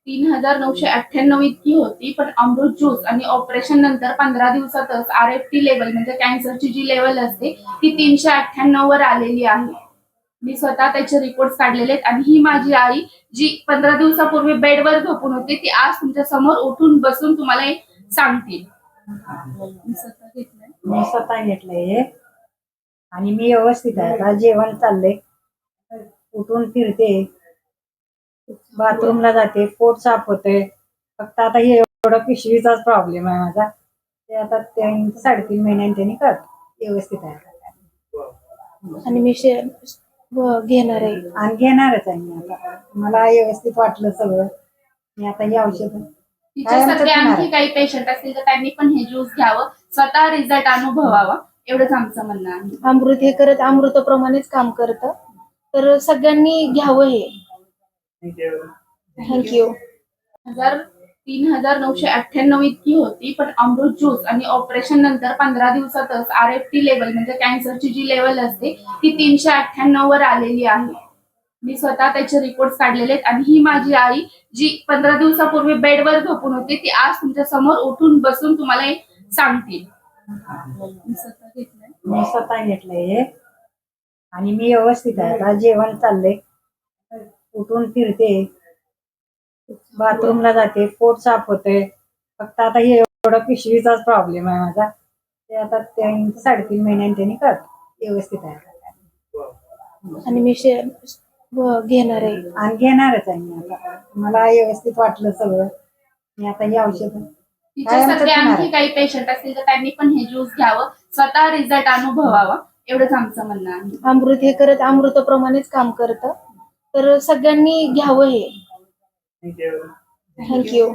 3,998 इतकी होती, पण अमृत ज्यूस आणि ऑपरेशन नंतर 15 दिवसातच RFT लेवल म्हणजे कॅन्सरची जी लेवल असते ती 398 वर आलेली आहे. मी स्वतः त्याचे रिपोर्ट्स काढलेले आहेत आणि ही माझी आई जी 15 दिवसापूर्वी बेडवर झोपून होती ती आज तुमच्या समोर उठून बसून तुम्हाला हे सांगते. मी स्वतः घेतलंय आणि मी व्यवस्थित आहे. आता जेवण चाललंय, उठून फिरते, बाथरूमला जाते, पोट साफ होते. फक्त आता हे एवढा पिशवीचाच प्रॉब्लेम आहे माझा. ते आता 3-3.5 महिन्यांनी त्यांनी करत व्यवस्थित आहे आणि मी घेणार आहे आणि घेणारच आहे. मी आता मला व्यवस्थित वाटलं सगळं. मी आता हे औषध तिच्यासारखे आणखी काही पेशंट असतील तर त्यांनी पण हे ज्यूस घ्यावं, स्वतः रिझल्ट अनुभवावा, एवढंच आमचं म्हणणं आहे. अमृत हे करत अमृताप्रमाणेच काम करतं, तर सगळ्यांनी घ्यावं हे. थँक्यू. 3,998 इतकी होती, पण अमृत ज्यूस आणि ऑपरेशन नंतर 15 दिवसातच RFT लेवल म्हणजे कॅन्सरची जी लेवल असते ती 398 वर आलेली आहे. मी स्वतः त्याचे रिपोर्ट्स काढलेले आहेत आणि ही माझी आई जी 15 दिवसापूर्वी बेडवर झोपून होती ती आज तुमच्या समोर उठून बसून तुम्हाला हे सांगते. मी स्वतः घेतलंय आणि मी व्यवस्थित आहे. आता जेवण चाललंय, उठून फिरते, बाथरूमला जाते, पोट साफ होते. फक्त आता हे एवढा पिशवीचाच प्रॉब्लेम आहे माझा. ते आता 3-3.5 महिन्यांनी त्यांनी करत व्यवस्थित आहे आणि मी घेणार आहे आणि घेणारच आहे. मी आता मला व्यवस्थित वाटलं सगळं. मी आता हे औषध तिच्यासारखे आणखी काही पेशंट असतील तर त्यांनी पण हे ज्यूस घ्यावं, स्वतः रिझल्ट अनुभवावा, एवढंच आमचं म्हणणं आहे. अमृत हे करत अमृताप्रमाणेच काम करतं, तर सगळ्यांनी घ्यावं हे. थँक्यू.